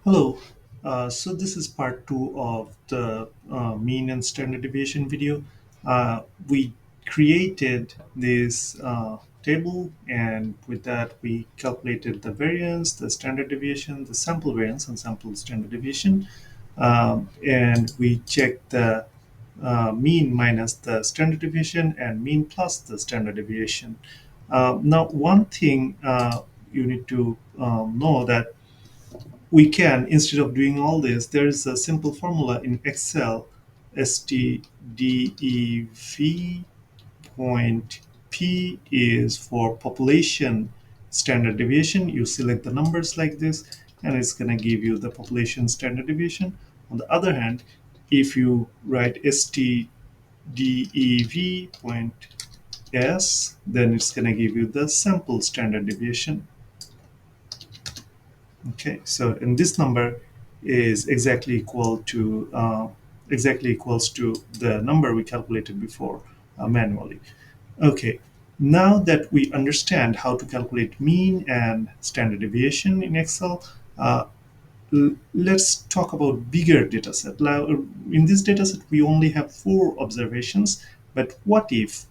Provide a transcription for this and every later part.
Hello. So this is part two of the mean and standard deviation video. We created this table, and with that we calculated the variance, the standard deviation, the sample variance, and sample standard deviation. And we checked the mean minus the standard deviation and mean plus the standard deviation. Now, one thing you need to know that we can, instead of doing all this, there is a simple formula in Excel. STDEV point P is for population standard deviation. You select the numbers like this, and it's going to give you the population standard deviation. On the other hand, if you write STDEV point S, then it's going to give you the sample standard deviation. Okay, so and this number is exactly equals to the number we calculated before manually. Okay, now that we understand how to calculate mean and standard deviation in Excel, let's talk about bigger data set. Now, in this data set, we only have 4 observations. But what if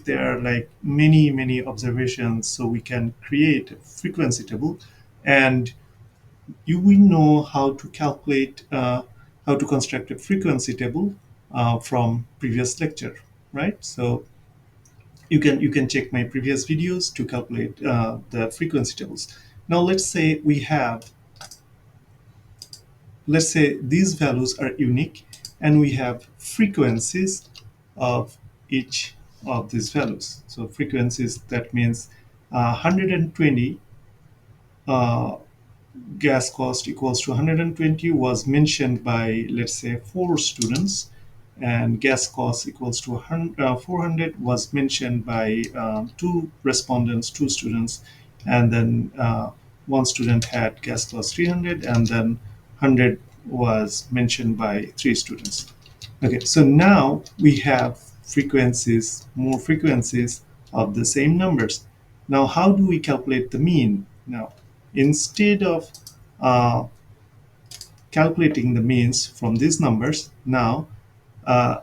there are like many observations? So we can create a frequency table, and you will know how to calculate, how to construct a frequency table from previous lecture, right? So you can check my previous videos to calculate the frequency tables. Now let's say these values are unique, and we have frequencies of each of these values. So frequencies, that means 120 uh, gas cost equals to 120 was mentioned by, let's say, 4 students, and gas cost equals to 400 was mentioned by 2 respondents, 2 students, and then 1 student had gas cost 300, and then 100 was mentioned by 3 students. Okay, so now we have more frequencies of the same numbers. Now, how do we calculate the mean? Now, instead of uh, calculating the means from these numbers, now uh,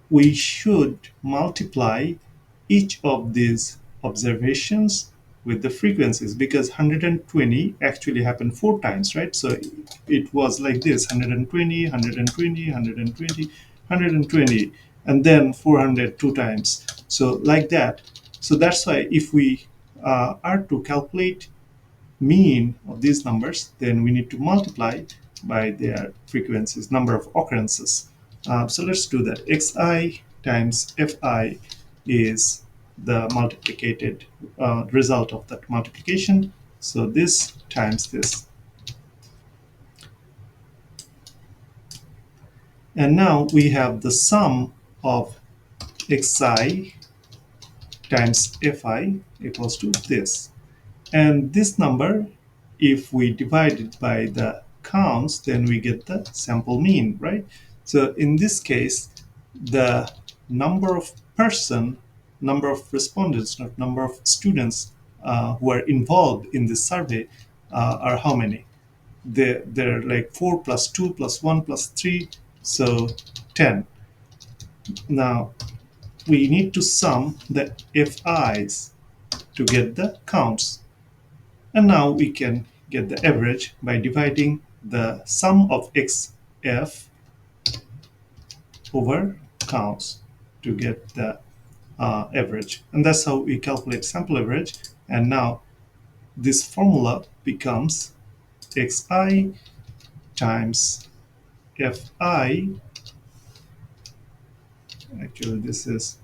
we should multiply each of these observations with the frequencies, because 120 actually happened 4 times, right? So it was like this: 120, 120, 120, 120, and then 400 2 times. So like that. So that's why if we are to calculate mean of these numbers, then we need to multiply by their frequencies, number of occurrences. So let's do that. Xi times Fi is the multiplicated result of that multiplication. So this times this. And now we have the sum of Xi times Fi equals to this. And this number, if we divide it by the counts, then we get the sample mean, right? So in this case, the number of number of respondents, not number of students who are involved in this survey are how many? They're like 4 plus 2 plus 1 plus 3, so 10. Now, we need to sum the FIs to get the counts. And now we can get the average by dividing the sum of xf over counts to get the average. And that's how we calculate sample average. And now this formula becomes xi times fi. Actually, this is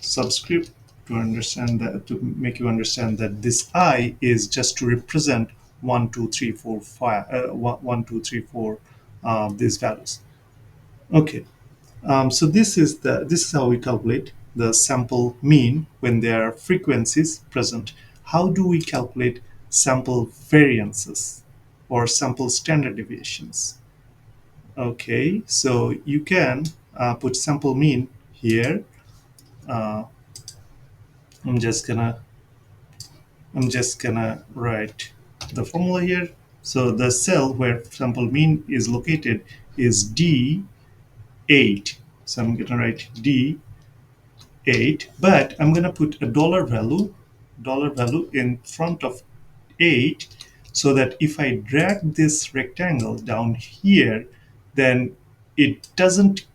subscript to understand that, to make you understand that this I is just to represent 1, 2, 3, 4, 5, 1, 2, 3, 4, these values. Okay, so this is how we calculate the sample mean when there are frequencies present. How do we calculate sample variances or sample standard deviations? Okay, so you can put sample mean here. Uh, I'm just gonna write the formula here. So the cell where sample mean is located is D8. So I'm going to write D8, but I'm going to put a dollar value in front of 8, so that if I drag this rectangle down here, then it doesn't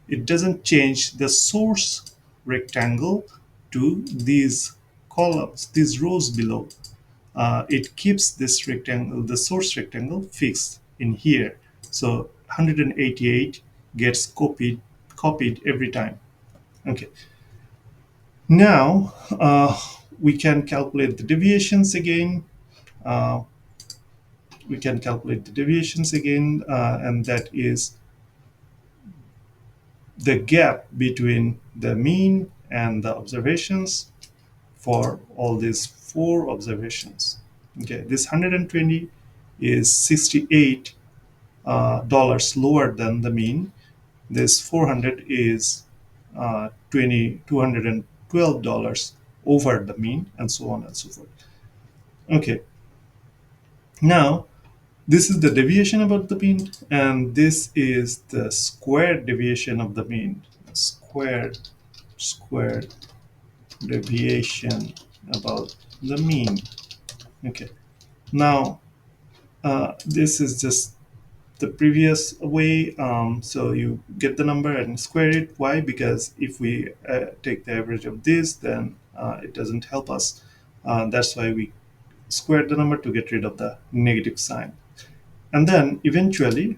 it doesn't change the source rectangle to these columns, these rows below. It keeps this rectangle, the source rectangle, fixed in here. So 188 gets copied every time. Okay. Now we can calculate the deviations again. Uh, and that is the gap between the mean and the observations for all these four observations. Okay, this 120 is 68 dollars lower than the mean. This 400 is 212 dollars over the mean, and so on and so forth. Okay, now this is the deviation about the mean, and this is the squared deviation of the mean. Squared deviation about the mean. Okay, now this is just the previous way. So you get the number and square it. Why? Because if we take the average of this, then it doesn't help us. That's why we square the number to get rid of the negative sign. And then eventually,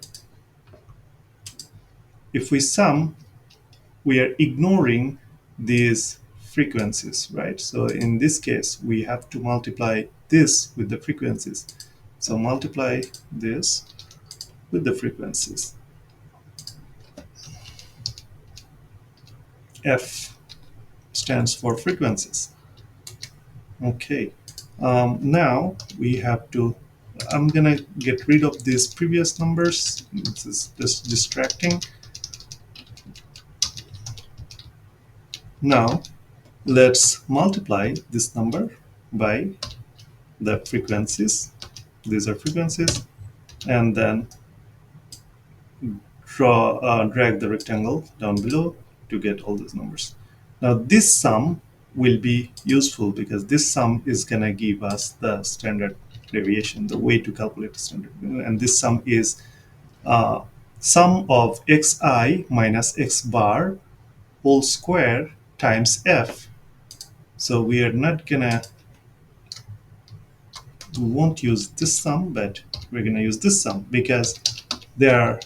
if we sum, we are ignoring these frequencies, right? So in this case, we have to multiply this with the frequencies. So multiply this with the frequencies. F stands for frequencies. Okay. Now we have to, I'm gonna get rid of these previous numbers. This is just distracting. Now let's multiply this number by the frequencies. These are frequencies, and then drag the rectangle down below to get all these numbers. Now this sum will be useful because this sum is gonna give us the standard deviation, the way to calculate the standard. And this sum is sum of xi minus x bar whole square times f. So we are not gonna, we won't use this sum, but we're gonna use this sum because there are,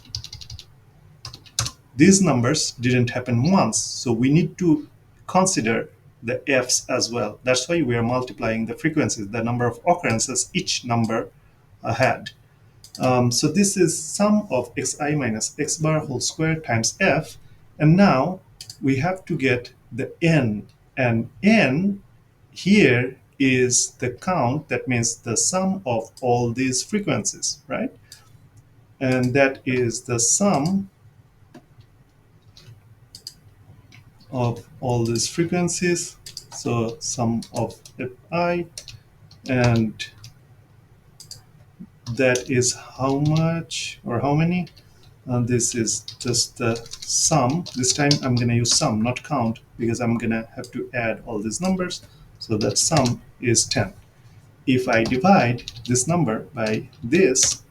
these numbers didn't happen once, so we need to consider the f's as well. That's why we are multiplying the frequencies, the number of occurrences each number had. So this is sum of xi minus x bar whole square times f, and now we have to get the n, and n here is the count, that means the sum of all these frequencies, right? And that is the sum of all these frequencies. So sum of fi, and that is how much or how many? This is just the sum. This time I'm going to use sum, not count, because I'm going to have to add all these numbers. So that sum is 10. If I divide this number by this,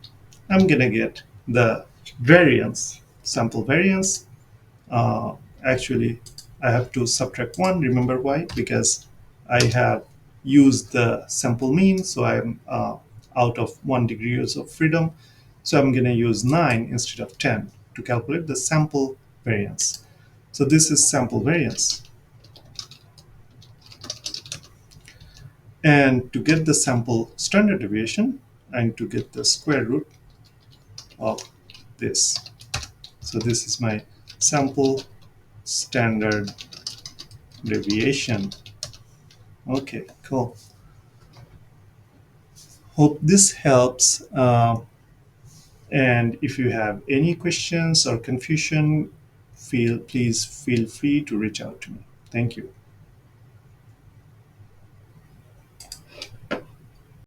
I'm going to get the variance, sample variance. Actually, I have to subtract 1. Remember why? Because I have used the sample mean, so I'm out of 1 degrees of freedom. So I'm going to use 9 instead of 10 to calculate the sample variance. So this is sample variance. And to get the sample standard deviation, I need to get the square root of this. So this is my sample standard deviation. Okay, cool. Hope this helps. And if you have any questions or confusion, please feel free to reach out to me. Thank you.